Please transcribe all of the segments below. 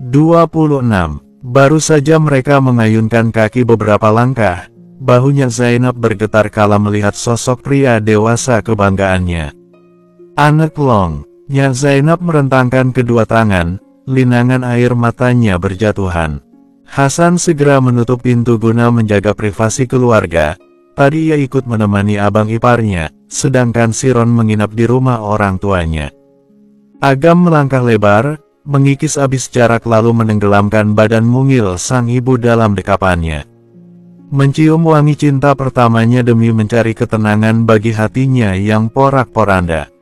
26. Baru saja mereka mengayunkan kaki beberapa langkah, bahunya Zainab bergetar kala melihat sosok pria dewasa kebanggaannya. Anak Long, Nya Zainab merentangkan kedua tangan, linangan air matanya berjatuhan. Hasan segera menutup pintu guna menjaga privasi keluarga. Tadi ia ikut menemani abang iparnya, sedangkan Siron menginap di rumah orang tuanya. Agam melangkah lebar, mengikis abis jarak lalu menenggelamkan badan mungil sang ibu dalam dekapannya. Mencium wangi cinta pertamanya demi mencari ketenangan bagi hatinya yang porak-poranda.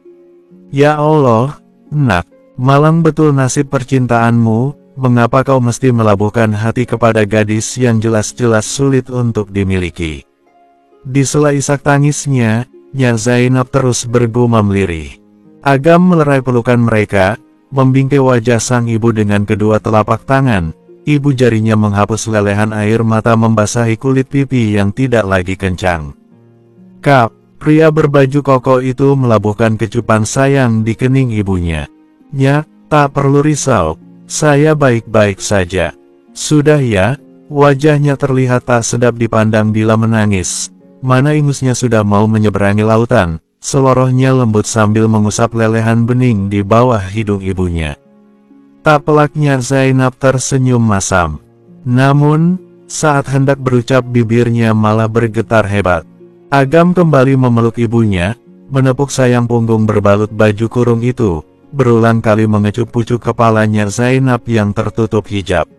Ya Allah, nak, malang betul nasib percintaanmu, mengapa kau mesti melabuhkan hati kepada gadis yang jelas-jelas sulit untuk dimiliki? Di sela isak tangisnya, Nya Zainab terus bergumam lirih. Agam melerai pelukan mereka, membingkai wajah sang ibu dengan kedua telapak tangan. Ibu jarinya menghapus lelehan air mata membasahi kulit pipi yang tidak lagi kencang. Kap, pria berbaju koko itu melabuhkan kecupan sayang di kening ibunya. Nya, tak perlu risau, saya baik-baik saja. Sudah ya, wajahnya terlihat tak sedap dipandang bila menangis. Mana ingusnya sudah mau menyeberangi lautan, selorohnya lembut sambil mengusap lelehan bening di bawah hidung ibunya. Tak pelaknya Zainab tersenyum masam. Namun, saat hendak berucap bibirnya malah bergetar hebat. Agam kembali memeluk ibunya, menepuk sayang punggung berbalut baju kurung itu, berulang kali mengecup pucuk kepalanya Zainab yang tertutup hijab.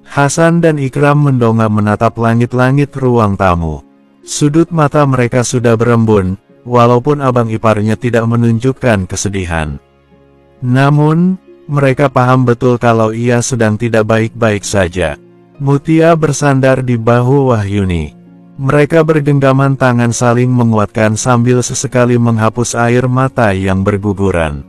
Hasan dan Ikram mendongak menatap langit-langit ruang tamu. Sudut mata mereka sudah berembun, walaupun abang iparnya tidak menunjukkan kesedihan. Namun, mereka paham betul kalau ia sedang tidak baik-baik saja. Mutia bersandar di bahu Wahyuni. Mereka bergenggaman tangan saling menguatkan sambil sesekali menghapus air mata yang berguguran.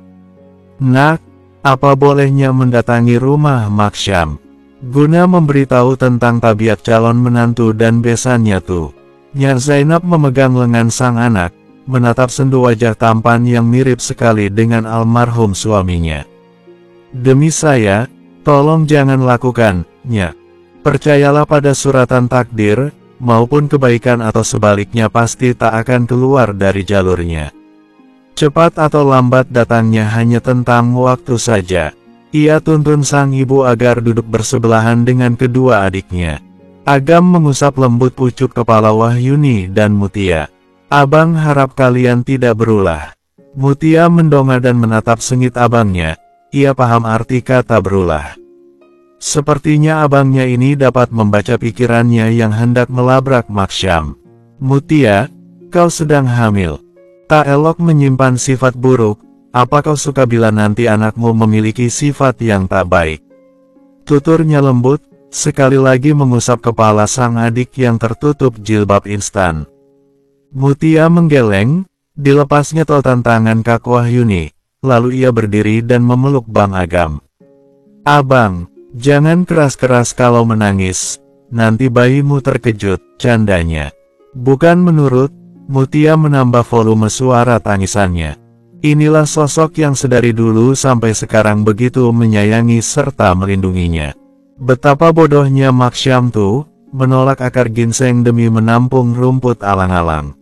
Nak, apa bolehnya mendatangi rumah Maksyam? Guna memberitahu tentang tabiat calon menantu dan besannya tuh. Nya Zainab memegang lengan sang anak, menatap sendu wajah tampan yang mirip sekali dengan almarhum suaminya. Demi saya, tolong jangan lakukan, Nya. Percayalah pada suratan takdir, maupun kebaikan atau sebaliknya pasti tak akan keluar dari jalurnya. Cepat atau lambat datangnya hanya tentang waktu saja. Ia tuntun sang ibu agar duduk bersebelahan dengan kedua adiknya. Agam mengusap lembut pucuk kepala Wahyuni dan Mutia. Abang harap kalian tidak berulah. Mutia mendongak dan menatap sengit abangnya. Ia paham arti kata berulah. Sepertinya abangnya ini dapat membaca pikirannya yang hendak melabrak Maksyam. Mutia, kau sedang hamil. Tak elok menyimpan sifat buruk. Apa kau suka bila nanti anakmu memiliki sifat yang tak baik? Tuturnya lembut, sekali lagi mengusap kepala sang adik yang tertutup jilbab instan. Mutia menggeleng, dilepasnya tautan tangan Kak Wahyuni. Lalu ia berdiri dan memeluk Bang Agam. Abang, jangan keras-keras kalau menangis, nanti bayimu terkejut, candanya. Bukan menurut, Mutia menambah volume suara tangisannya. Inilah sosok yang sedari dulu sampai sekarang begitu menyayangi serta melindunginya. Betapa bodohnya Maksyam tuh, menolak akar ginseng demi menampung rumput alang-alang.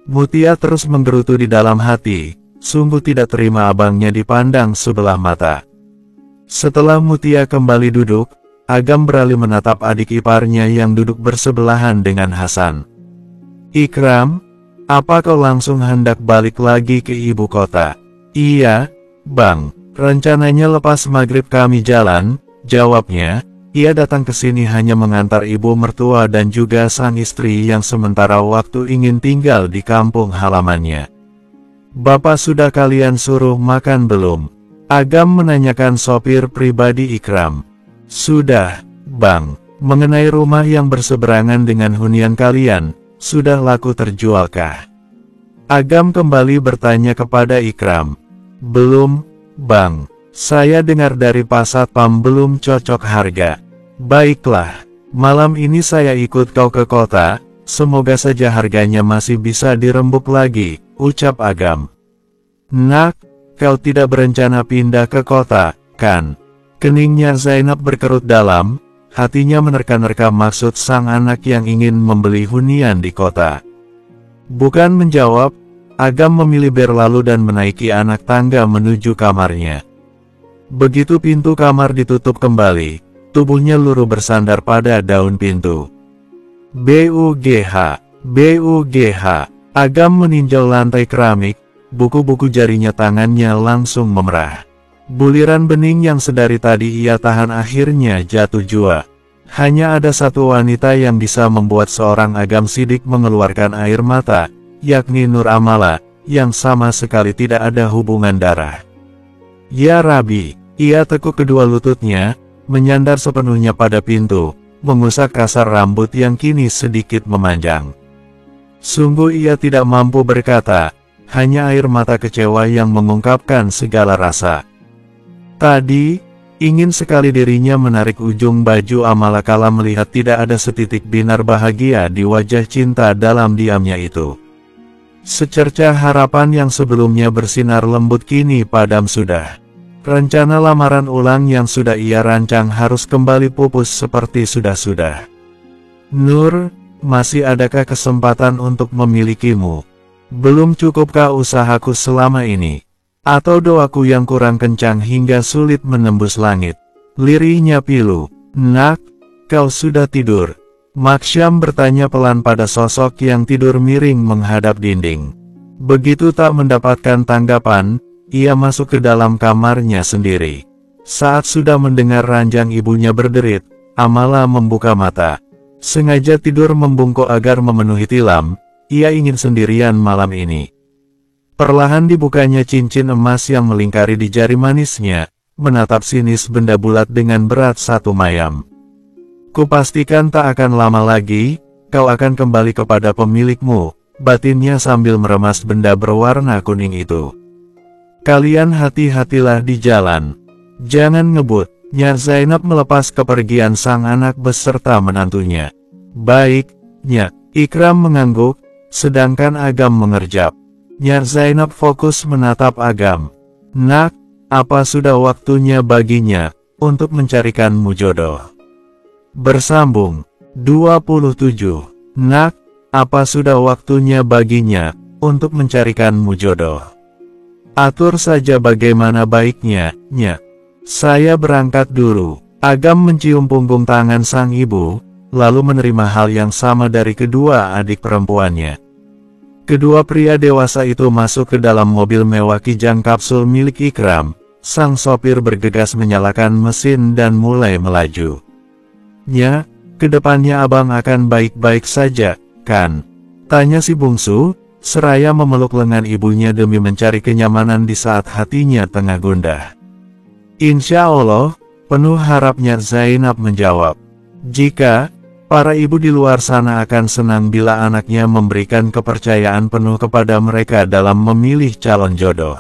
Mutia terus menggerutu di dalam hati. Sungguh tidak terima abangnya dipandang sebelah mata. Setelah Mutia kembali duduk, Agam beralih menatap adik iparnya yang duduk bersebelahan dengan Hasan. Ikram, apa kau langsung hendak balik lagi ke ibu kota? Iya, Bang, rencananya lepas maghrib kami jalan, jawabnya. Ia datang ke sini hanya mengantar ibu mertua dan juga sang istri yang sementara waktu ingin tinggal di kampung halamannya. Bapak sudah kalian suruh makan belum? Agam menanyakan sopir pribadi Ikram. Sudah, Bang. Mengenai rumah yang berseberangan dengan hunian kalian, sudah laku terjualkah? Agam kembali bertanya kepada Ikram. Belum, Bang. Saya dengar dari Pak Satpam belum cocok harga. Baiklah, malam ini saya ikut kau ke kota, semoga saja harganya masih bisa dirembuk lagi, ucap Agam. Nak, kau tidak berencana pindah ke kota, kan? Keningnya Zainab berkerut dalam, hatinya menerka-nerka maksud sang anak yang ingin membeli hunian di kota. Bukan menjawab, Agam memilih berlalu dan menaiki anak tangga menuju kamarnya. Begitu pintu kamar ditutup kembali, tubuhnya luruh bersandar pada daun pintu. BUGH, BUGH, Agam meninjau lantai keramik, buku-buku jarinya tangannya langsung memerah. Buliran bening yang sedari tadi ia tahan akhirnya jatuh jua. Hanya ada satu wanita yang bisa membuat seorang Agam Sidik mengeluarkan air mata, yakni Nur Amala, yang sama sekali tidak ada hubungan darah. Ya Rabbi, ia tekuk kedua lututnya, menyandar sepenuhnya pada pintu, mengusap kasar rambut yang kini sedikit memanjang. Sungguh ia tidak mampu berkata, hanya air mata kecewa yang mengungkapkan segala rasa. Tadi, ingin sekali dirinya menarik ujung baju Amala kala melihat tidak ada setitik binar bahagia di wajah cinta dalam diamnya itu. Secercah harapan yang sebelumnya bersinar lembut kini padam sudah. Rencana lamaran ulang yang sudah ia rancang harus kembali pupus seperti sudah-sudah. Nur, masih adakah kesempatan untuk memilikimu? Belum cukupkah usahaku selama ini? Atau doaku yang kurang kencang hingga sulit menembus langit? Lirihnya pilu. Nak, kau sudah tidur? Maksyam bertanya pelan pada sosok yang tidur miring menghadap dinding. Begitu tak mendapatkan tanggapan, ia masuk ke dalam kamarnya sendiri. Saat sudah mendengar ranjang ibunya berderit, Amala membuka mata. Sengaja tidur membungkuk agar memenuhi tilam, ia ingin sendirian malam ini. Perlahan dibukanya cincin emas yang melingkari di jari manisnya, menatap sinis benda bulat dengan berat satu mayam. Kupastikan tak akan lama lagi, kau akan kembali kepada pemilikmu, batinnya sambil meremas benda berwarna kuning itu. Kalian hati-hatilah di jalan. Jangan ngebut. Nyak Zainab melepas kepergian sang anak beserta menantunya. Baik, Nyak. Ikram mengangguk, sedangkan Agam mengerjap. Nyak Zainab fokus menatap Agam. Nak, apa sudah waktunya baginya untuk mencarikanmu jodoh? Bersambung 27. Nak, apa sudah waktunya baginya untuk mencarikanmu jodoh? Atur saja bagaimana baiknya, Nyak. Saya berangkat dulu. Agam mencium punggung tangan sang ibu, lalu menerima hal yang sama dari kedua adik perempuannya. Kedua pria dewasa itu masuk ke dalam mobil mewah kijang kapsul milik Ikram. Sang sopir bergegas menyalakan mesin dan mulai melaju. Nya, kedepannya abang akan baik-baik saja, kan? Tanya si bungsu, seraya memeluk lengan ibunya demi mencari kenyamanan di saat hatinya tengah gundah. Insya Allah, penuh harapnya Zainab menjawab. Jika para ibu di luar sana akan senang bila anaknya memberikan kepercayaan penuh kepada mereka dalam memilih calon jodoh.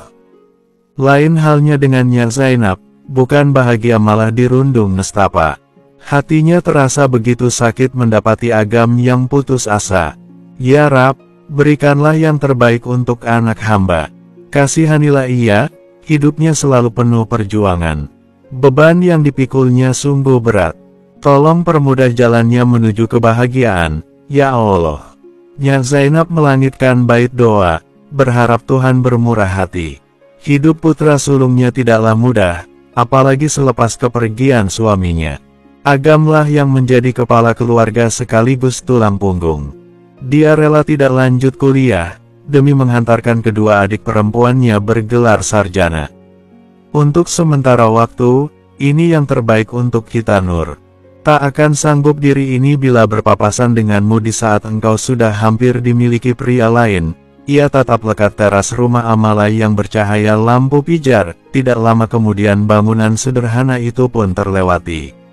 Lain halnya dengan Nyak Zainab, bukan bahagia malah dirundung nestapa. Hatinya terasa begitu sakit mendapati Agam yang putus asa. Ya Rab, berikanlah yang terbaik untuk anak hamba. Kasihanilah ia, hidupnya selalu penuh perjuangan. Beban yang dipikulnya sungguh berat. Tolong permudah jalannya menuju kebahagiaan, ya Allah. Nyak Zainab melangitkan bait doa, berharap Tuhan bermurah hati. Hidup putra sulungnya tidaklah mudah, apalagi selepas kepergian suaminya. Agamlah yang menjadi kepala keluarga sekaligus tulang punggung. Dia rela tidak lanjut kuliah, demi menghantarkan kedua adik perempuannya bergelar sarjana. Untuk sementara waktu, ini yang terbaik untuk kita Nur. Tak akan sanggup diri ini bila berpapasan denganmu di saat engkau sudah hampir dimiliki pria lain. Ia tatap lekat teras rumah Amala yang bercahaya lampu pijar. Tidak lama kemudian bangunan sederhana itu pun terlewati.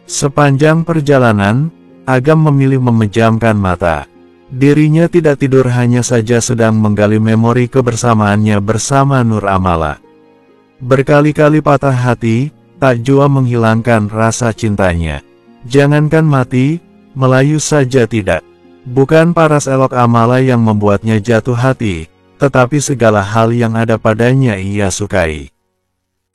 Sepanjang perjalanan, Agam memilih memejamkan mata. Dirinya tidak tidur hanya saja sedang menggali memori kebersamaannya bersama Nur Amala. Berkali-kali patah hati, tak jua menghilangkan rasa cintanya. Jangankan mati, melayu saja tidak. Bukan paras elok Amala yang membuatnya jatuh hati, tetapi segala hal yang ada padanya ia sukai.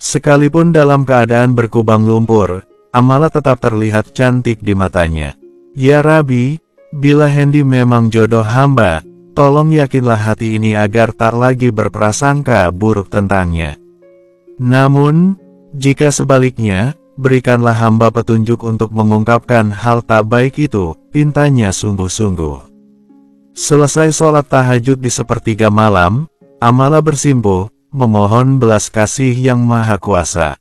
Sekalipun dalam keadaan berkubang lumpur, Amala tetap terlihat cantik di matanya. Ya Rabbi, bila Hendy memang jodoh hamba, tolong yakinlah hati ini agar tak lagi berprasangka buruk tentangnya. Namun, jika sebaliknya, berikanlah hamba petunjuk untuk mengungkapkan hal tak baik itu, pintanya sungguh-sungguh. Selesai sholat tahajud di sepertiga malam, Amala bersimpuh, memohon belas kasih yang maha kuasa.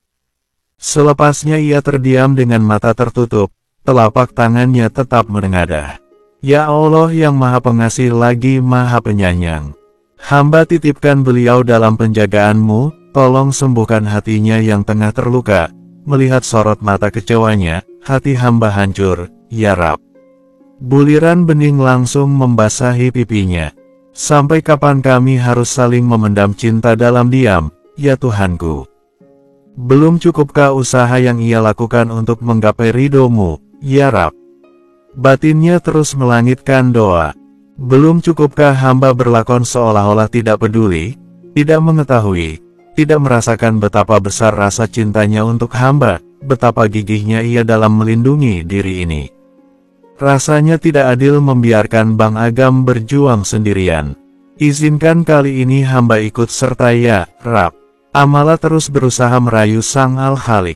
Selepasnya ia terdiam dengan mata tertutup, telapak tangannya tetap menengadah. Ya Allah yang maha pengasih lagi maha penyayang. Hamba titipkan beliau dalam penjagaanmu, tolong sembuhkan hatinya yang tengah terluka. Melihat sorot mata kecewanya, hati hamba hancur, ya Rab. Buliran bening langsung membasahi pipinya. Sampai kapan kami harus saling memendam cinta dalam diam, ya Tuhanku? Belum cukupkah usaha yang ia lakukan untuk menggapai ridho-Mu, ya Rab? Batinnya terus melangitkan doa. Belum cukupkah hamba berlakon seolah-olah tidak peduli, tidak mengetahui, tidak merasakan betapa besar rasa cintanya untuk hamba, betapa gigihnya ia dalam melindungi diri ini. Rasanya tidak adil membiarkan Bang Agam berjuang sendirian. Izinkan kali ini hamba ikut serta ya, Rab. Amala terus berusaha merayu Sang Al-Khalik.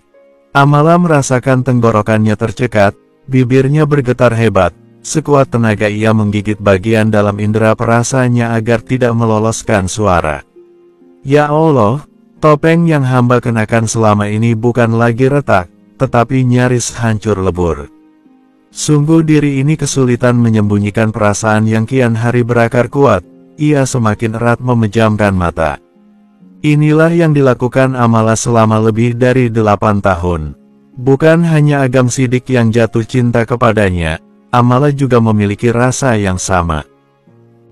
Amala merasakan tenggorokannya tercekat, bibirnya bergetar hebat, sekuat tenaga ia menggigit bagian dalam indera perasanya agar tidak meloloskan suara. Ya Allah, topeng yang hamba kenakan selama ini bukan lagi retak, tetapi nyaris hancur lebur. Sungguh diri ini kesulitan menyembunyikan perasaan yang kian hari berakar kuat, ia semakin erat memejamkan mata. Inilah yang dilakukan Amala selama lebih dari 8 tahun. Bukan hanya Agam Sidik yang jatuh cinta kepadanya, Amala juga memiliki rasa yang sama.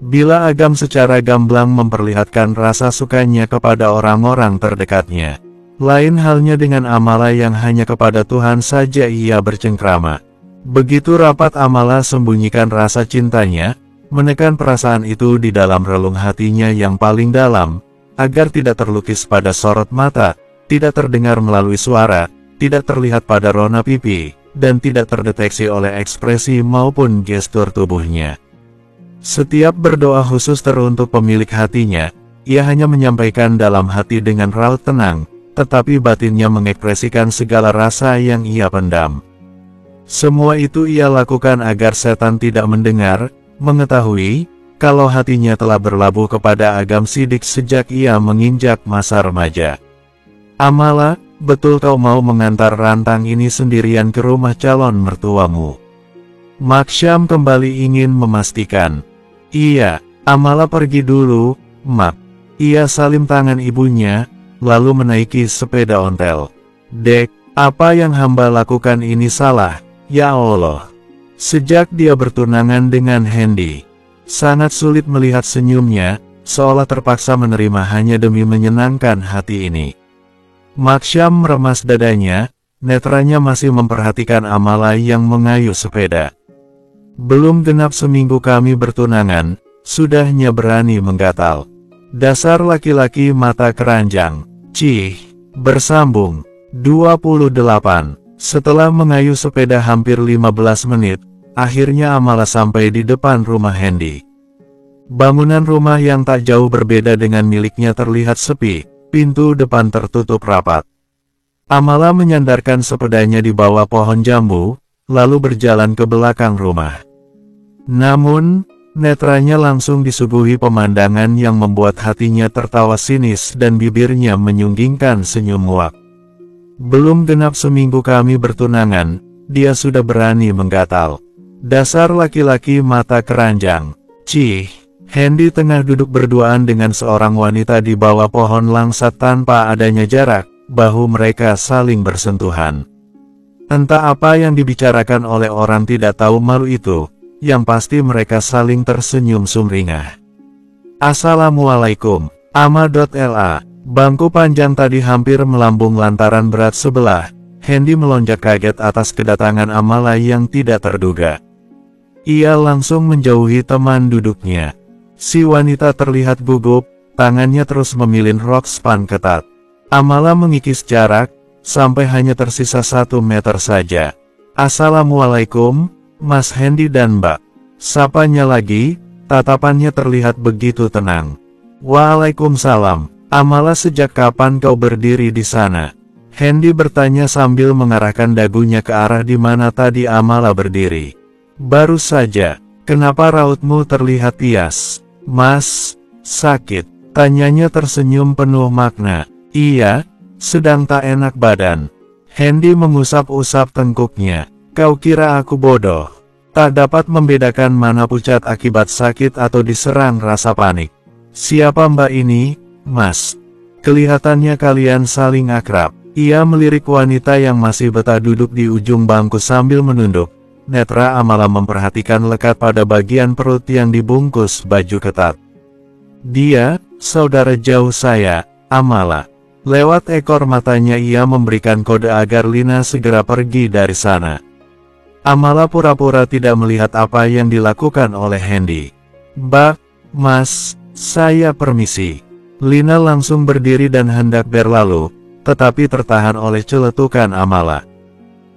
Bila Agam secara gamblang memperlihatkan rasa sukanya kepada orang-orang terdekatnya, lain halnya dengan Amala yang hanya kepada Tuhan saja ia bercengkrama. Begitu rapat Amala sembunyikan rasa cintanya, menekan perasaan itu di dalam relung hatinya yang paling dalam, agar tidak terlukis pada sorot mata, tidak terdengar melalui suara, tidak terlihat pada rona pipi, dan tidak terdeteksi oleh ekspresi maupun gestur tubuhnya. Setiap berdoa khusus teruntuk pemilik hatinya, ia hanya menyampaikan dalam hati dengan raut tenang, tetapi batinnya mengekspresikan segala rasa yang ia pendam. Semua itu ia lakukan agar setan tidak mendengar, mengetahui, kalau hatinya telah berlabuh kepada Agam Sidik sejak ia menginjak masa remaja. Amala, betul kau mau mengantar rantang ini sendirian ke rumah calon mertuamu? Maksyam kembali ingin memastikan. Iya, Amala pergi dulu, Mak. Ia salim tangan ibunya, lalu menaiki sepeda ontel. Dek, apa yang hamba lakukan ini salah, ya Allah. Sejak dia bertunangan dengan Hendy, sangat sulit melihat senyumnya, seolah terpaksa menerima hanya demi menyenangkan hati ini. Maksyam meremas dadanya, netranya masih memperhatikan Amala yang mengayuh sepeda. Belum genap seminggu kami bertunangan, sudahnya berani menggatal. Dasar laki-laki mata keranjang. Cih, bersambung. 28. Setelah mengayuh sepeda hampir 15 menit, akhirnya Amala sampai di depan rumah Hendy. Bangunan rumah yang tak jauh berbeda dengan miliknya terlihat sepi, pintu depan tertutup rapat. Amala menyandarkan sepedanya di bawah pohon jambu, lalu berjalan ke belakang rumah. Namun, netranya langsung disuguhi pemandangan yang membuat hatinya tertawa sinis dan bibirnya menyunggingkan senyum muak. Belum genap seminggu kami bertunangan, dia sudah berani menggatal. Dasar laki-laki mata keranjang. Cih, Hendy tengah duduk berduaan dengan seorang wanita di bawah pohon langsat tanpa adanya jarak, bahu mereka saling bersentuhan. Entah apa yang dibicarakan oleh orang tidak tahu malu itu, yang pasti mereka saling tersenyum sumringah. Assalamualaikum, Ama.la. Bangku panjang tadi hampir melambung lantaran berat sebelah. Hendy melonjak kaget atas kedatangan Amala yang tidak terduga. Ia langsung menjauhi teman duduknya. Si wanita terlihat gugup, tangannya terus memilin rok span ketat. Amala mengikis jarak, sampai hanya tersisa 1 meter saja. Assalamualaikum, Mas Hendy dan Mbak. Sapanya lagi, tatapannya terlihat begitu tenang. Waalaikumsalam. Amala, sejak kapan kau berdiri di sana? Hendy bertanya sambil mengarahkan dagunya ke arah di mana tadi Amala berdiri. Baru saja. Kenapa rautmu terlihat pias? Mas, sakit. Tanyanya tersenyum penuh makna. Iya, sedang tak enak badan. Hendy mengusap-usap tengkuknya. Kau kira aku bodoh? Tak dapat membedakan mana pucat akibat sakit atau diserang rasa panik. Siapa Mbak ini, Mas? Kelihatannya kalian saling akrab. Ia melirik wanita yang masih betah duduk di ujung bangku sambil menunduk. Netra Amala memperhatikan lekat pada bagian perut yang dibungkus baju ketat. Dia, saudara jauh saya, Amala. Lewat ekor matanya ia memberikan kode agar Lina segera pergi dari sana. Amala pura-pura tidak melihat apa yang dilakukan oleh Hendy. Mbak, Mas, saya permisi. Lina langsung berdiri dan hendak berlalu, tetapi tertahan oleh celetukan Amala.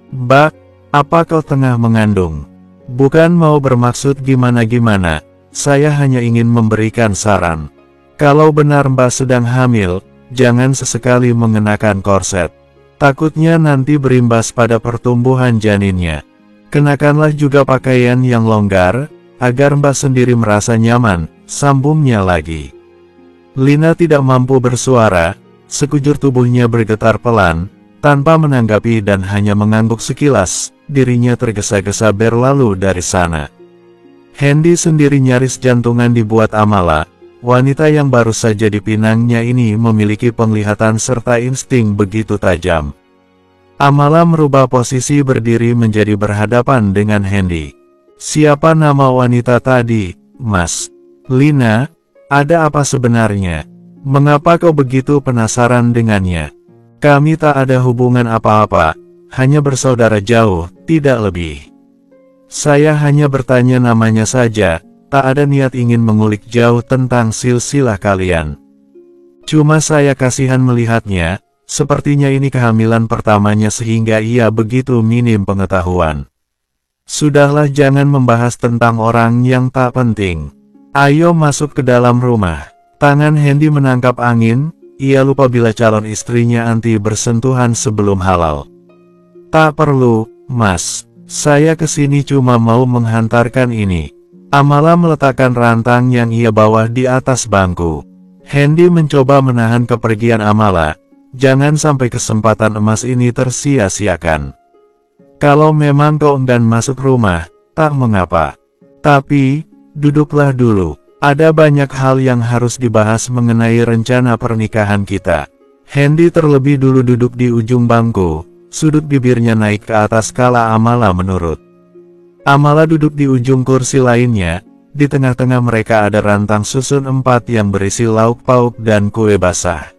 Mbak, apa kau tengah mengandung? Bukan mau bermaksud gimana-gimana, saya hanya ingin memberikan saran. Kalau benar Mbak sedang hamil, jangan sesekali mengenakan korset. Takutnya nanti berimbas pada pertumbuhan janinnya. Kenakanlah juga pakaian yang longgar, agar Mbak sendiri merasa nyaman, sambungnya lagi. Lina tidak mampu bersuara, sekujur tubuhnya bergetar pelan, tanpa menanggapi dan hanya mengangguk sekilas, dirinya tergesa-gesa berlalu dari sana. Hendy sendiri nyaris jantungan dibuat Amala. Wanita yang baru saja dipinangnya ini memiliki penglihatan serta insting begitu tajam. Amala merubah posisi berdiri menjadi berhadapan dengan Hendy. Siapa nama wanita tadi, Mas? Lina, ada apa sebenarnya? Mengapa kau begitu penasaran dengannya? Kami tak ada hubungan apa-apa, hanya bersaudara jauh, tidak lebih. Saya hanya bertanya namanya saja. Tak ada niat ingin mengulik jauh tentang silsilah kalian. Cuma saya kasihan melihatnya, sepertinya ini kehamilan pertamanya sehingga ia begitu minim pengetahuan. Sudahlah, jangan membahas tentang orang yang tak penting. Ayo masuk ke dalam rumah. Tangan Hendy menangkap angin, ia lupa bila calon istrinya anti bersentuhan sebelum halal. Tak perlu, Mas. Saya kesini cuma mau menghantarkan ini. Amala meletakkan rantang yang ia bawa di atas bangku. Hendy mencoba menahan kepergian Amala. Jangan sampai kesempatan emas ini tersia-siakan. Kalau memang kau enggan masuk rumah, tak mengapa. Tapi, duduklah dulu. Ada banyak hal yang harus dibahas mengenai rencana pernikahan kita. Hendy terlebih dulu duduk di ujung bangku. Sudut bibirnya naik ke atas kala Amala menurut. Amala duduk di ujung kursi lainnya, di tengah-tengah mereka ada rantang susun 4 yang berisi lauk pauk dan kue basah.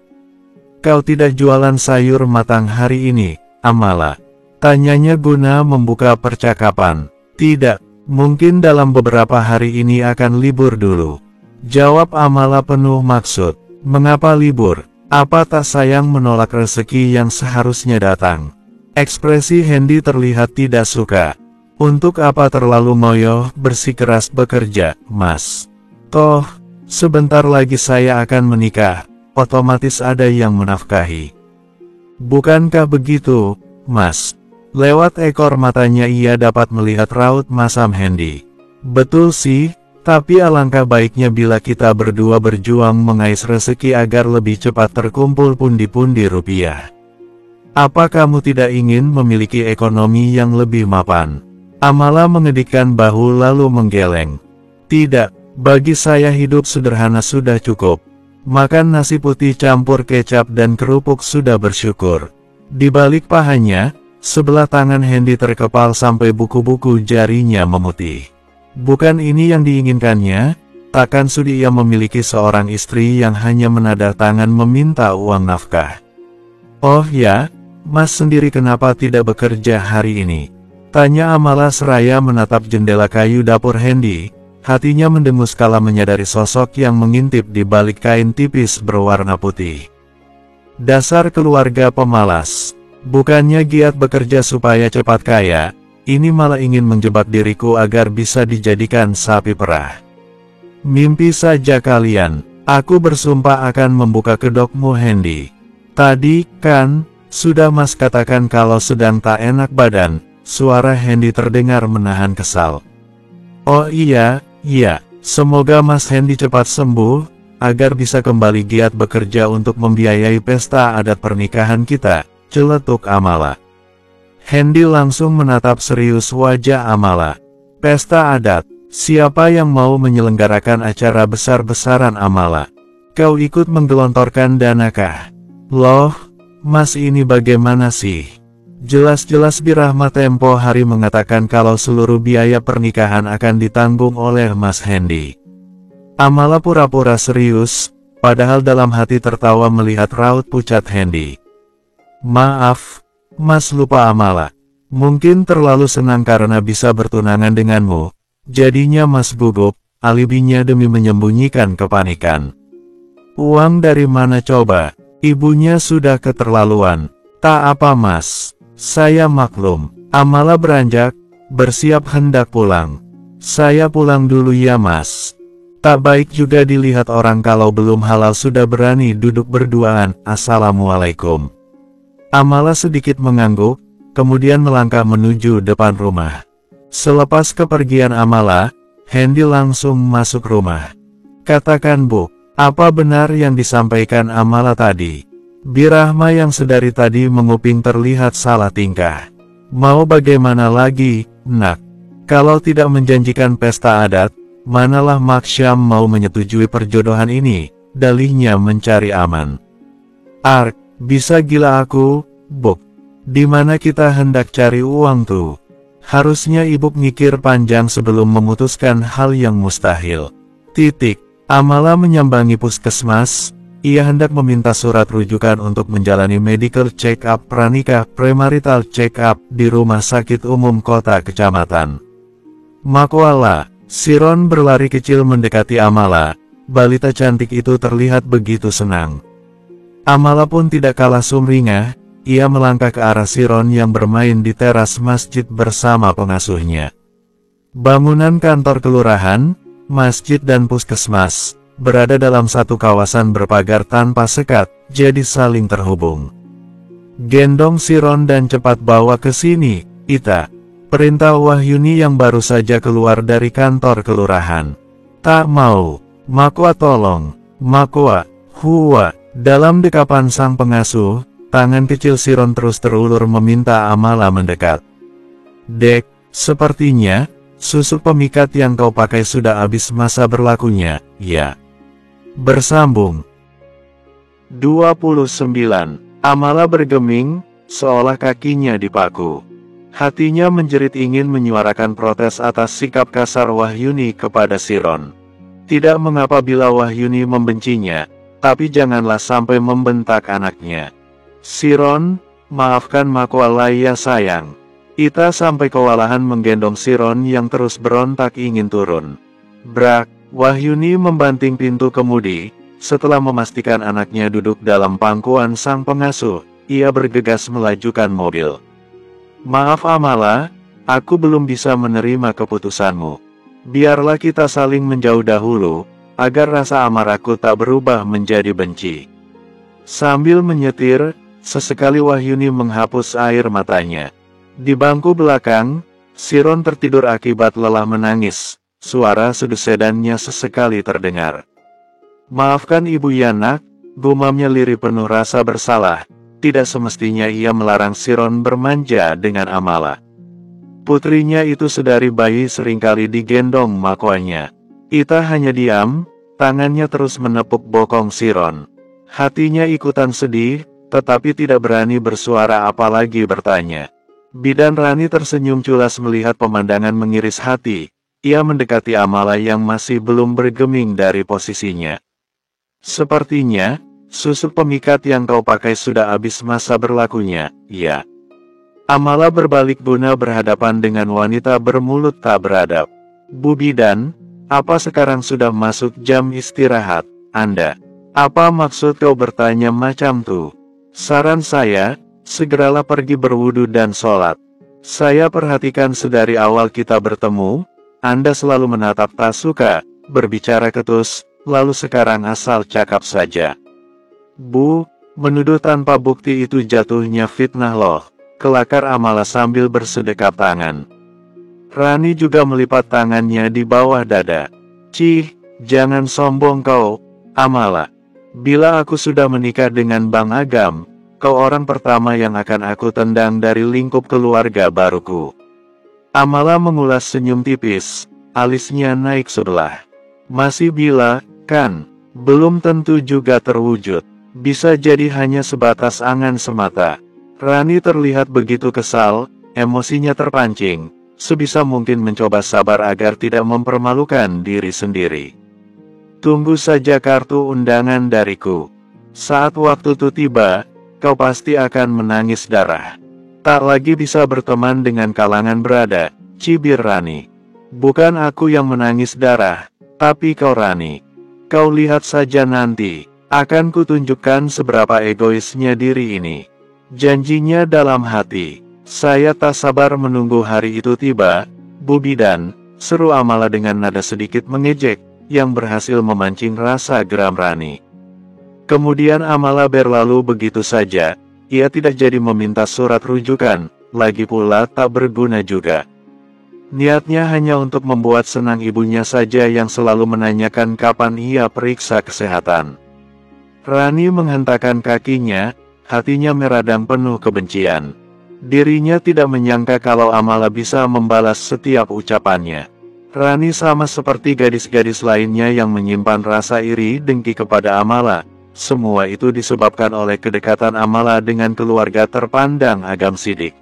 Kau tidak jualan sayur matang hari ini, Amala? Tanyanya guna membuka percakapan. Tidak, mungkin dalam beberapa hari ini akan libur dulu. Jawab Amala penuh maksud. Mengapa libur? Apa tak sayang menolak rezeki yang seharusnya datang? Ekspresi Hendy terlihat tidak suka. Untuk apa terlalu ngoyo bersikeras bekerja, Mas? Toh, sebentar lagi saya akan menikah, otomatis ada yang menafkahi. Bukankah begitu, Mas? Lewat ekor matanya ia dapat melihat raut masam Hendy. Betul sih, tapi alangkah baiknya bila kita berdua berjuang mengais rezeki agar lebih cepat terkumpul pundi-pundi rupiah. Apa kamu tidak ingin memiliki ekonomi yang lebih mapan? Amala mengedikkan bahu lalu menggeleng. Tidak, bagi saya hidup sederhana sudah cukup. Makan nasi putih campur kecap dan kerupuk sudah bersyukur. Di balik pahanya, sebelah tangan Hendy terkepal sampai buku-buku jarinya memutih. Bukan ini yang diinginkannya, takkan sudi ia memiliki seorang istri yang hanya menadah tangan meminta uang nafkah. Oh ya, Mas sendiri kenapa tidak bekerja hari ini? Tanya Amala seraya menatap jendela kayu dapur Hendy, hatinya mendengus kala menyadari sosok yang mengintip di balik kain tipis berwarna putih. Dasar keluarga pemalas. Bukannya giat bekerja supaya cepat kaya, ini malah ingin menjebak diriku agar bisa dijadikan sapi perah. Mimpi saja kalian. Aku bersumpah akan membuka kedokmu, Hendy. Tadi, kan, sudah Mas katakan kalau sedang tak enak badan. Suara Hendy terdengar menahan kesal. Oh iya, semoga Mas Hendy cepat sembuh, agar bisa kembali giat bekerja untuk membiayai pesta adat pernikahan kita, celetuk Amala. Hendy langsung menatap serius wajah Amala. Pesta adat, siapa yang mau menyelenggarakan acara besar-besaran Amala? Kau ikut menggelontorkan dana kah? Loh, Mas ini bagaimana sih? Jelas-jelas Birahma tempo hari mengatakan kalau seluruh biaya pernikahan akan ditanggung oleh Mas Hendy. Amala pura-pura serius, padahal dalam hati tertawa melihat raut pucat Hendy. Maaf, Mas lupa Amala. Mungkin terlalu senang karena bisa bertunangan denganmu, jadinya Mas gugup, alibinya demi menyembunyikan kepanikan. Uang dari mana coba? Ibunya sudah keterlaluan. Tak apa Mas, saya maklum. Amala beranjak, bersiap hendak pulang. Saya pulang dulu ya Mas. Tak baik juga dilihat orang kalau belum halal sudah berani duduk berduaan. Assalamualaikum. Amala sedikit mengangguk, kemudian melangkah menuju depan rumah. Selepas kepergian Amala, Hendy langsung masuk rumah. Katakan Bu, apa benar yang disampaikan Amala tadi? Birahma yang sedari tadi menguping terlihat salah tingkah. Mau bagaimana lagi, Nak? Kalau tidak menjanjikan pesta adat, manalah Mak Syam mau menyetujui perjodohan ini, dalihnya mencari aman. Ark, bisa gila aku, Buk. Di mana kita hendak cari uang tuh? Harusnya Ibu mikir panjang sebelum memutuskan hal yang mustahil. Titik. Amala menyambangi puskesmas, ia hendak meminta surat rujukan untuk menjalani medical check-up pranikah premarital check-up di rumah sakit umum kota kecamatan. Makwala. Siron berlari kecil mendekati Amala, balita cantik itu terlihat begitu senang. Amala pun tidak kalah sumringah, ia melangkah ke arah Siron yang bermain di teras masjid bersama pengasuhnya. Bangunan kantor kelurahan, masjid dan puskesmas, berada dalam satu kawasan berpagar tanpa sekat, jadi saling terhubung. Gendong Siron dan cepat bawa ke sini, Ita. Perintah Wahyuni yang baru saja keluar dari kantor kelurahan. Tak mau. Makwa tolong. Makwa. Huwa. Dalam dekapan sang pengasuh, tangan kecil Siron terus terulur meminta Amala mendekat. Dek, sepertinya, susu pemikat yang kau pakai sudah habis masa berlakunya, ya. Bersambung. 29. Amala bergeming, seolah kakinya dipaku. Hatinya menjerit ingin menyuarakan protes atas sikap kasar Wahyuni kepada Siron. Tidak mengapa bila Wahyuni membencinya, tapi janganlah sampai membentak anaknya. Siron, maafkan Makwala ya sayang. Ita sampai kewalahan menggendong Siron yang terus berontak ingin turun. Brak, Wahyuni membanting pintu kemudi, setelah memastikan anaknya duduk dalam pangkuan sang pengasuh, ia bergegas melajukan mobil. Maaf Amala, aku belum bisa menerima keputusanmu. Biarlah kita saling menjauh dahulu, agar rasa amarahku tak berubah menjadi benci. Sambil menyetir, sesekali Wahyuni menghapus air matanya. Di bangku belakang, Siron tertidur akibat lelah menangis, suara sudut sedannya sesekali terdengar. Maafkan ibu ya Nak, gumamnya lirih penuh rasa bersalah. Tidak semestinya ia melarang Siron bermanja dengan Amala. Putrinya itu sedari bayi seringkali digendong makwanya. Ita hanya diam, tangannya terus menepuk bokong Siron. Hatinya ikutan sedih, tetapi tidak berani bersuara apalagi bertanya. Bidan Rani tersenyum culas melihat pemandangan mengiris hati. Ia mendekati Amala yang masih belum bergeming dari posisinya. Sepertinya, susu pemikat yang kau pakai sudah habis masa berlakunya, ya. Amala berbalik guna berhadapan dengan wanita bermulut tak beradab. Bu Bidan, apa sekarang sudah masuk jam istirahat, Anda? Apa maksud kau bertanya macam tuh? Saran saya, segeralah pergi berwudu dan sholat. Saya perhatikan sedari awal kita bertemu, Anda selalu menatap tak suka, berbicara ketus, lalu sekarang asal cakap saja. Bu, menuduh tanpa bukti itu jatuhnya fitnah loh, kelakar Amala sambil bersedekap tangan. Rani juga melipat tangannya di bawah dada. Cih, jangan sombong kau, Amala. Bila aku sudah menikah dengan Bang Agam, kau orang pertama yang akan aku tendang dari lingkup keluarga baruku. Amala mengulas senyum tipis, alisnya naik sebelah. Masih bila, kan? Belum tentu juga terwujud. Bisa jadi hanya sebatas angan semata. Rani terlihat begitu kesal, emosinya terpancing. Sebisa mungkin mencoba sabar agar tidak mempermalukan diri sendiri. Tunggu saja kartu undangan dariku. Saat waktu itu tiba, kau pasti akan menangis darah. Tak lagi bisa berteman dengan kalangan berada, cibir Rani. Bukan aku yang menangis darah, tapi kau Rani. Kau lihat saja nanti, akan kutunjukkan seberapa egoisnya diri ini. Janjinya dalam hati. Saya tak sabar menunggu hari itu tiba, Bu Bidan, seru Amala dengan nada sedikit mengejek, yang berhasil memancing rasa geram Rani. Kemudian Amala berlalu begitu saja, ia tidak jadi meminta surat rujukan, lagi pula tak berguna juga. Niatnya hanya untuk membuat senang ibunya saja yang selalu menanyakan kapan ia periksa kesehatan. Rani menghentakkan kakinya, hatinya meradang penuh kebencian. Dirinya tidak menyangka kalau Amala bisa membalas setiap ucapannya. Rani sama seperti gadis-gadis lainnya yang menyimpan rasa iri dengki kepada Amala. Semua itu disebabkan oleh kedekatan Amala dengan keluarga terpandang Agam Sidik.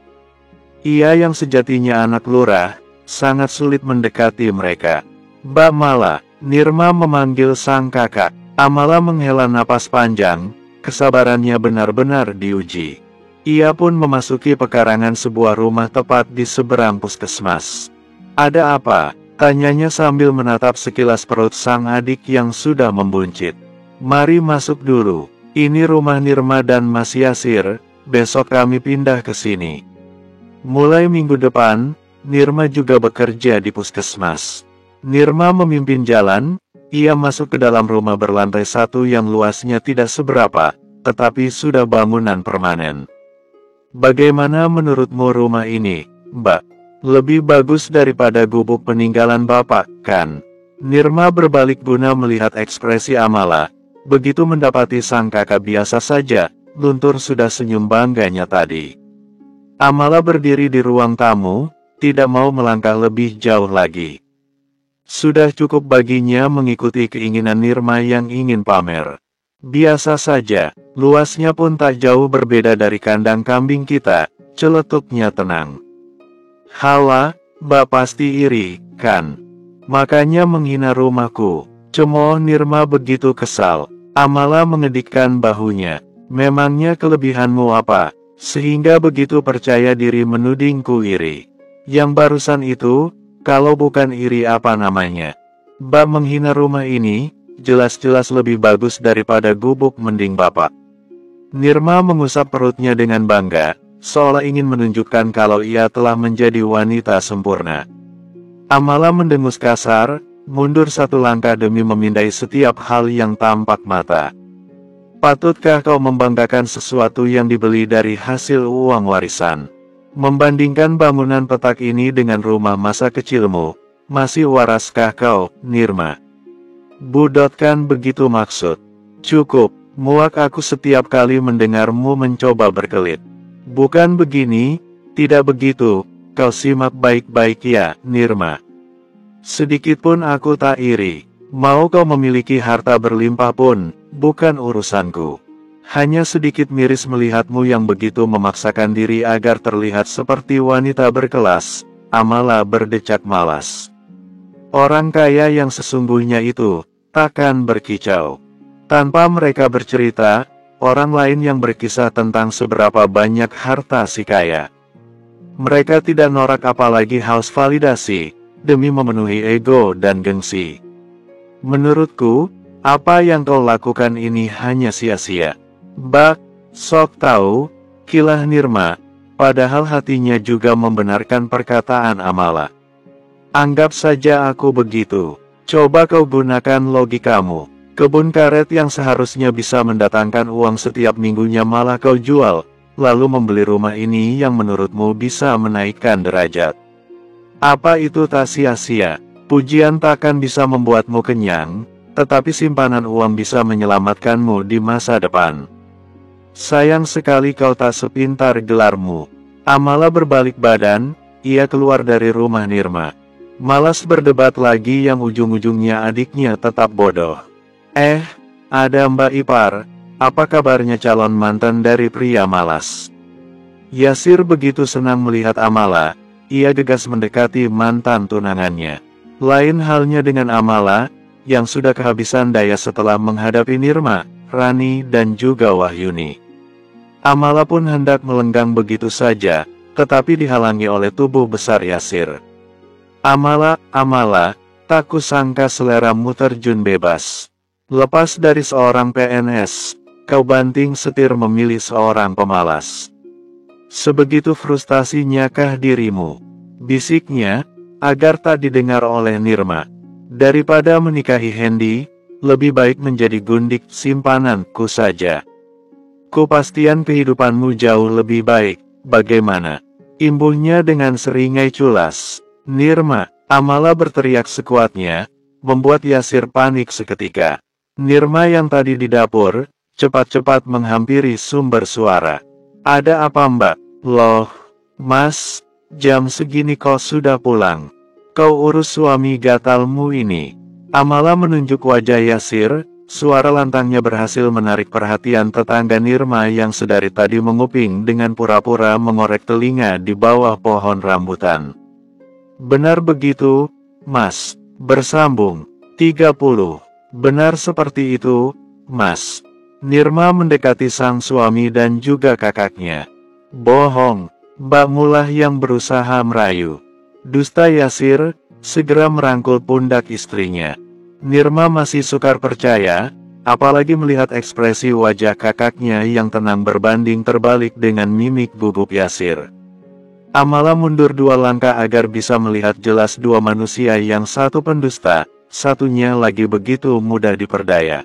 Ia yang sejatinya anak lurah, sangat sulit mendekati mereka. Mbak Mala, Nirma memanggil sang kakak. Amala menghela napas panjang, kesabarannya benar-benar diuji. Ia pun memasuki pekarangan sebuah rumah tepat di seberang puskesmas. Ada apa? Tanyanya sambil menatap sekilas perut sang adik yang sudah membuncit. Mari masuk dulu. Ini rumah Nirma dan Mas Yasir, besok kami pindah ke sini. Mulai minggu depan, Nirma juga bekerja di puskesmas. Nirma memimpin jalan, ia masuk ke dalam rumah berlantai 1 yang luasnya tidak seberapa, tetapi sudah bangunan permanen. Bagaimana menurutmu rumah ini, Mbak? Lebih bagus daripada gubuk peninggalan Bapak, kan? Nirma berbalik guna melihat ekspresi Amala. Begitu mendapati sang kakak biasa saja, luntur sudah senyum bangganya tadi. Amala berdiri di ruang tamu, tidak mau melangkah lebih jauh lagi. Sudah cukup baginya mengikuti keinginan Nirma yang ingin pamer. Biasa saja, luasnya pun tak jauh berbeda dari kandang kambing kita, celetuknya tenang. Hala, Mbak pasti iri, kan? Makanya menghina rumahku, cemooh Nirma begitu kesal. Amala mengedikkan bahunya. Memangnya kelebihanmu apa, sehingga begitu percaya diri menudingku iri? Yang barusan itu, kalau bukan iri apa namanya? Mbak menghina rumah ini, jelas-jelas lebih bagus daripada gubuk mending Bapak. Nirma mengusap perutnya dengan bangga, seolah ingin menunjukkan kalau ia telah menjadi wanita sempurna. Amala mendengus kasar, mundur satu langkah demi memindai setiap hal yang tampak mata. Patutkah kau membanggakan sesuatu yang dibeli dari hasil uang warisan? Membandingkan bangunan petak ini dengan rumah masa kecilmu, masih waraskah kau, Nirma? Budotkan begitu maksud. Cukup, muak aku setiap kali mendengarmu mencoba berkelit. Bukan begini, tidak begitu, kau simak baik-baik ya, Nirma. Sedikitpun aku tak iri. Mau kau memiliki harta berlimpah pun, bukan urusanku. Hanya sedikit miris melihatmu yang begitu memaksakan diri agar terlihat seperti wanita berkelas. Amala berdecak malas. Orang kaya yang sesungguhnya itu, takkan berkicau. Tanpa mereka bercerita, orang lain yang berkisah tentang seberapa banyak harta si kaya. Mereka tidak norak apalagi haus validasi, demi memenuhi ego dan gengsi. Menurutku, apa yang kau lakukan ini hanya sia-sia. Mbak, Sok tahu, kilah Nirma, padahal hatinya juga membenarkan perkataan Amala. Anggap saja aku begitu. Coba kau gunakan logikamu. Kebun karet yang seharusnya bisa mendatangkan uang setiap minggunya malah kau jual, lalu membeli rumah ini yang menurutmu bisa menaikkan derajat. Apa itu tak sia-sia? Pujian takkan bisa membuatmu kenyang, tetapi simpanan uang bisa menyelamatkanmu di masa depan. Sayang sekali kau tak sepintar gelarmu. Amala berbalik badan, ia keluar dari rumah Nirma. Malas berdebat lagi yang ujung-ujungnya adiknya tetap bodoh. Ada Mbak Ipar, apa kabarnya calon mantan dari pria malas? Yasir begitu senang melihat Amala, ia gegas mendekati mantan tunangannya. Lain halnya dengan Amala, yang sudah kehabisan daya setelah menghadapi Nirma, Rani dan juga Wahyuni. Amala pun hendak melenggang begitu saja, tetapi dihalangi oleh tubuh besar Yasir. Amala, tak kusangka seleramu terjun bebas. Lepas dari seorang PNS, kau banting setir memilih seorang pemalas. Sebegitu frustasinya kah dirimu? Bisiknya, agar tak didengar oleh Nirma. Daripada menikahi Hendy, lebih baik menjadi gundik simpananku saja. Kepastian kehidupanmu jauh lebih baik, bagaimana? Imbuhnya dengan seringai culas. Nirma, Amala berteriak sekuatnya, membuat Yasir panik seketika. Nirma yang tadi di dapur, cepat-cepat menghampiri sumber suara. Ada apa Mbak? Loh, Mas, jam segini kau sudah pulang. Kau urus suami gatalmu ini. Amala menunjuk wajah Yasir, suara lantangnya berhasil menarik perhatian tetangga Nirma yang sedari tadi menguping dengan pura-pura mengorek telinga di bawah pohon rambutan. Benar begitu, Mas. Bersambung. 30. Benar seperti itu, Mas. Nirma mendekati sang suami dan juga kakaknya. Bohong, Mbak Mulah yang berusaha merayu. Dusta Yasir, segera merangkul pundak istrinya. Nirma masih sukar percaya, apalagi melihat ekspresi wajah kakaknya yang tenang berbanding terbalik dengan mimik gugup Yasir. Amala mundur 2 langkah agar bisa melihat jelas dua manusia yang satu pendusta, satunya lagi begitu mudah diperdaya.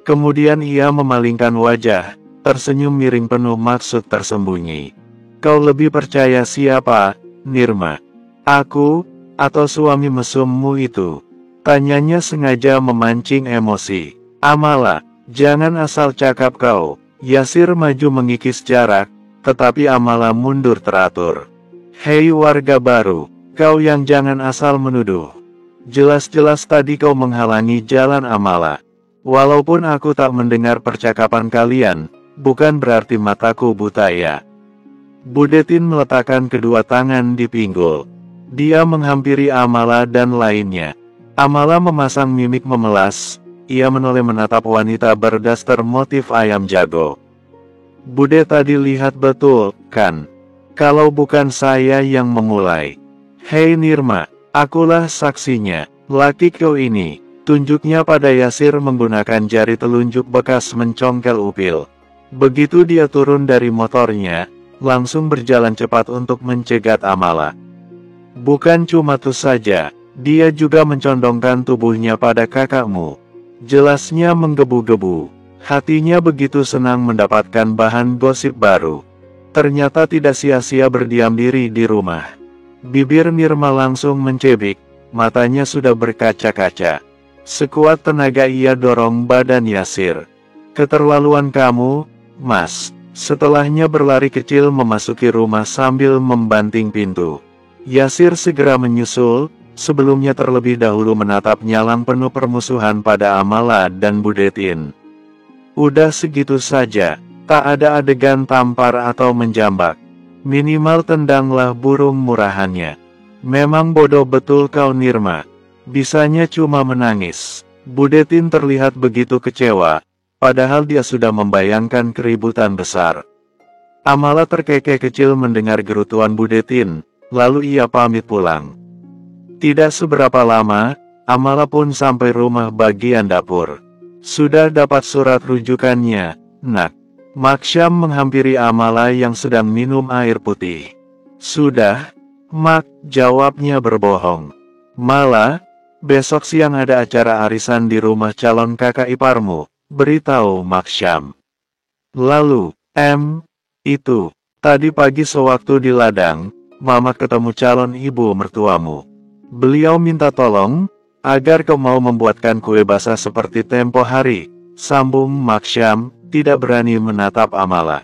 Kemudian ia memalingkan wajah, tersenyum miring penuh maksud tersembunyi. Kau lebih percaya siapa, Nirma? Aku, atau suami mesummu itu? Tanyanya sengaja memancing emosi. Amala, jangan asal cakap kau. Yasir maju mengikis jarak, tetapi Amala mundur teratur. Hei warga baru, kau yang jangan asal menuduh. Jelas-jelas tadi kau menghalangi jalan Amala. Walaupun aku tak mendengar percakapan kalian, bukan berarti mataku buta ya. Budetin meletakkan kedua tangan di pinggul. Dia menghampiri Amala dan lainnya. Amala memasang mimik memelas, ia menoleh menatap wanita berdaster motif ayam jago. Bude tadi lihat betul, kan? Kalau bukan saya yang memulai. Hei Nirma, akulah saksinya. Laki kau ini, tunjuknya pada Yasir menggunakan jari telunjuk bekas mencongkel upil. Begitu dia turun dari motornya, langsung berjalan cepat untuk mencegat Amala. Bukan cuma itu saja, dia juga mencondongkan tubuhnya pada kakakmu. Jelasnya menggebu-gebu. Hatinya begitu senang mendapatkan bahan gosip baru. Ternyata tidak sia-sia berdiam diri di rumah. Bibir Nirma langsung mencebik, matanya sudah berkaca-kaca. Sekuat tenaga ia dorong badan Yasir. Keterlaluan kamu, Mas. Setelahnya berlari kecil memasuki rumah sambil membanting pintu. Yasir segera menyusul, sebelumnya terlebih dahulu menatap nyalang penuh permusuhan pada Amala dan Budetin. Udah segitu saja, tak ada adegan tampar atau menjambak. Minimal tendanglah burung murahannya. Memang bodoh betul kau Nirma. Bisanya cuma menangis. Budetin terlihat begitu kecewa, padahal dia sudah membayangkan keributan besar. Amala terkekeh kecil mendengar gerutuan Budetin, lalu ia pamit pulang. Tidak seberapa lama, Amala pun sampai rumah bagian dapur. Sudah dapat surat rujukannya, Nak. Maksyam menghampiri Amala yang sedang minum air putih. Sudah, Mak, jawabnya berbohong. Mala, besok siang ada acara arisan di rumah calon kakak iparmu, beritahu Maksyam. Lalu, itu, tadi pagi sewaktu di ladang, Mama ketemu calon ibu mertuamu. Beliau minta tolong, agar kau mau membuatkan kue basah seperti tempo hari, sambung Maksyam, tidak berani menatap Amala.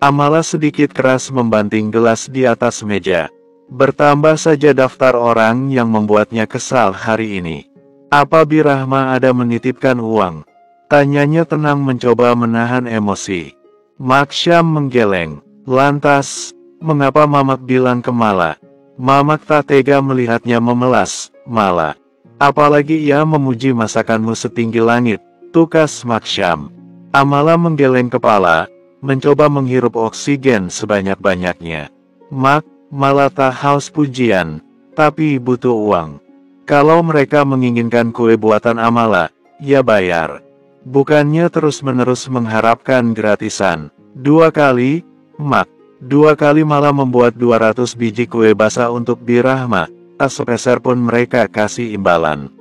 Amala sedikit keras membanting gelas di atas meja. Bertambah saja daftar orang yang membuatnya kesal hari ini. Apa Birahma ada menitipkan uang? Tanyanya tenang mencoba menahan emosi. Maksyam menggeleng. Lantas, mengapa Mamak bilang ke Mala? Mamak tak tega melihatnya memelas. Mala, apalagi ia memuji masakanmu setinggi langit, tukas Maksyam. Amala menggeleng kepala, mencoba menghirup oksigen sebanyak-banyaknya. Mak, Mala tak haus pujian, tapi butuh uang. Kalau mereka menginginkan kue buatan Amala, ya bayar. Bukannya terus-menerus mengharapkan gratisan. 2 kali, Mak. 2 kali Mala membuat 200 biji kue basah untuk Birahma, tak sepeser pun mereka kasih imbalan.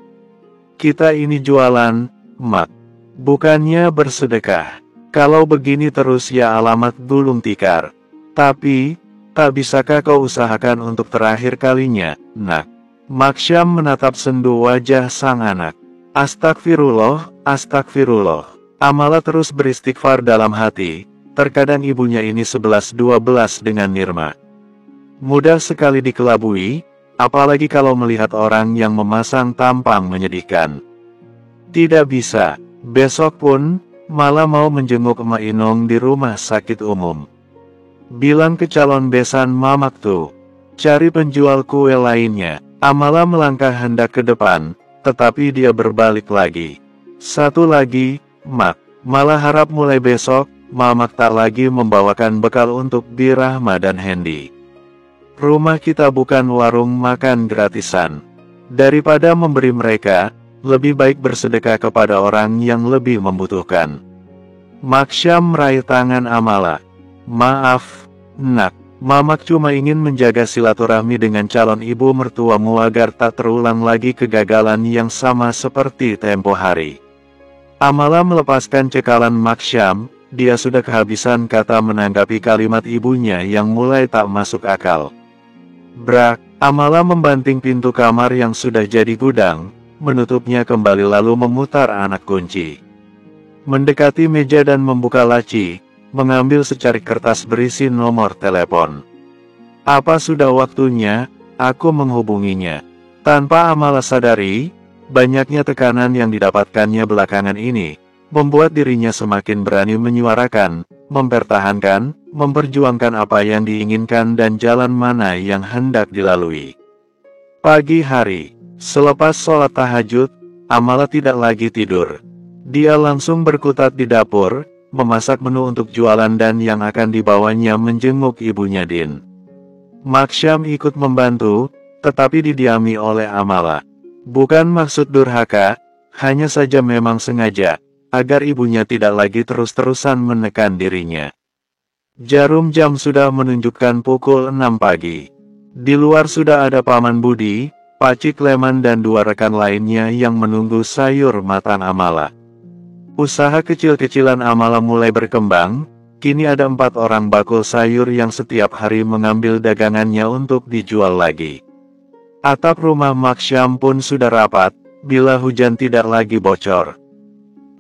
Kita ini jualan, Mak. Bukannya bersedekah. Kalau begini terus ya alamat gulung tikar. Tapi, tak bisakah kau usahakan untuk terakhir kalinya, Nak? Maksyam menatap sendu wajah sang anak. Astagfirullah, astagfirullah. Amala terus beristighfar dalam hati. Terkadang ibunya ini 11-12 dengan Nirma. Mudah sekali dikelabui, apalagi kalau melihat orang yang memasang tampang menyedihkan. Tidak bisa. Besok pun, Mala mau menjenguk Emak Inong di rumah sakit umum. Bilang ke calon besan Mamak tuh, cari penjual kue lainnya. Amala melangkah hendak ke depan, tetapi dia berbalik lagi. Satu lagi, Mak, Mala harap mulai besok, Mamak tak lagi membawakan bekal untuk Birahma dan Hendy. Rumah kita bukan warung makan gratisan. Daripada memberi mereka, lebih baik bersedekah kepada orang yang lebih membutuhkan. Maksyam meraih tangan Amala. Maaf, Nak. Mamak cuma ingin menjaga silaturahmi dengan calon ibu mertuamu agar tak terulang lagi kegagalan yang sama seperti tempo hari. Amala melepaskan cekalan Maksyam, dia sudah kehabisan kata menanggapi kalimat ibunya yang mulai tak masuk akal. Brak, Amala membanting pintu kamar yang sudah jadi gudang, menutupnya kembali lalu memutar anak kunci. Mendekati meja dan membuka laci, mengambil secari kertas berisi nomor telepon. Apa sudah waktunya, aku menghubunginya. Tanpa Amala sadari, banyaknya tekanan yang didapatkannya belakangan ini, membuat dirinya semakin berani menyuarakan, mempertahankan, memperjuangkan apa yang diinginkan dan jalan mana yang hendak dilalui. Pagi hari, selepas sholat tahajud, Amala tidak lagi tidur. Dia langsung berkutat di dapur, memasak menu untuk jualan dan yang akan dibawanya menjenguk ibunya Din. Maksyam ikut membantu, tetapi didiami oleh Amala. Bukan maksud durhaka, hanya saja memang sengaja, agar ibunya tidak lagi terus-terusan menekan dirinya. Jarum jam sudah menunjukkan pukul 6 pagi. Di luar sudah ada Paman Budi, Pacik Leman dan 2 rekan lainnya yang menunggu sayur matang Amala. Usaha kecil-kecilan Amala mulai berkembang, kini ada 4 orang bakul sayur yang setiap hari mengambil dagangannya untuk dijual lagi. Atap rumah Maksyam pun sudah rapat, bila hujan tidak lagi bocor.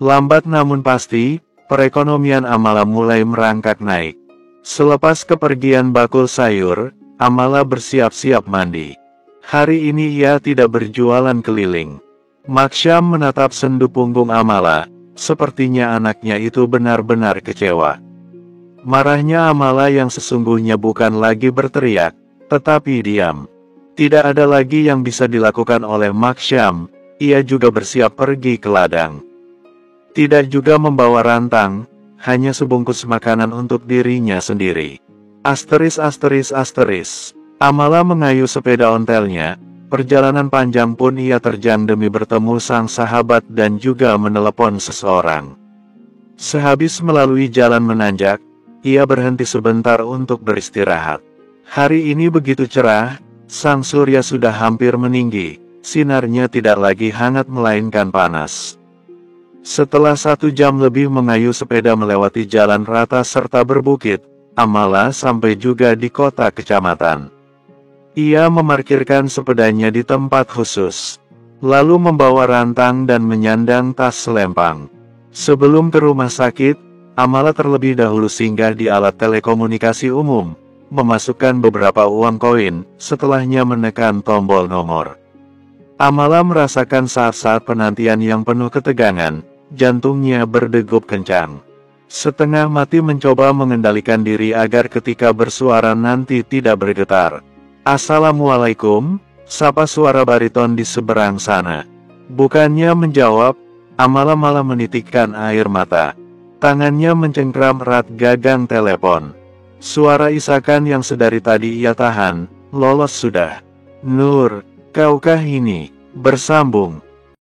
Lambat namun pasti, perekonomian Amala mulai merangkak naik. Selepas kepergian bakul sayur, Amala bersiap-siap mandi. Hari ini ia tidak berjualan keliling. Maksyam menatap sendu punggung Amala, sepertinya anaknya itu benar-benar kecewa. Marahnya Amala yang sesungguhnya bukan lagi berteriak, tetapi diam. Tidak ada lagi yang bisa dilakukan oleh Maksyam, ia juga bersiap pergi ke ladang. Tidak juga membawa rantang, hanya sebungkus makanan untuk dirinya sendiri. Asteris. Amala mengayuh sepeda ontelnya, perjalanan panjang pun ia terjang demi bertemu sang sahabat dan juga menelepon seseorang. Sehabis melalui jalan menanjak, ia berhenti sebentar untuk beristirahat. Hari ini begitu cerah, sang surya sudah hampir meninggi, sinarnya tidak lagi hangat melainkan panas. Setelah 1 jam lebih mengayuh sepeda melewati jalan rata serta berbukit, Amala sampai juga di kota kecamatan. Ia memarkirkan sepedanya di tempat khusus, lalu membawa rantang dan menyandang tas selempang. Sebelum ke rumah sakit, Amala terlebih dahulu singgah di alat telekomunikasi umum, memasukkan beberapa uang koin, setelahnya menekan tombol nomor. Amala merasakan saat-saat penantian yang penuh ketegangan, jantungnya berdegup kencang. Setengah mati mencoba mengendalikan diri agar ketika bersuara nanti tidak bergetar. "Assalamualaikum," sapa suara bariton di seberang sana. Bukannya menjawab, Amala malah menitikkan air mata. Tangannya mencengkram erat gagang telepon. Suara isakan yang sedari tadi ia tahan, lolos sudah. "Nur, kaukah ini?" Bersambung.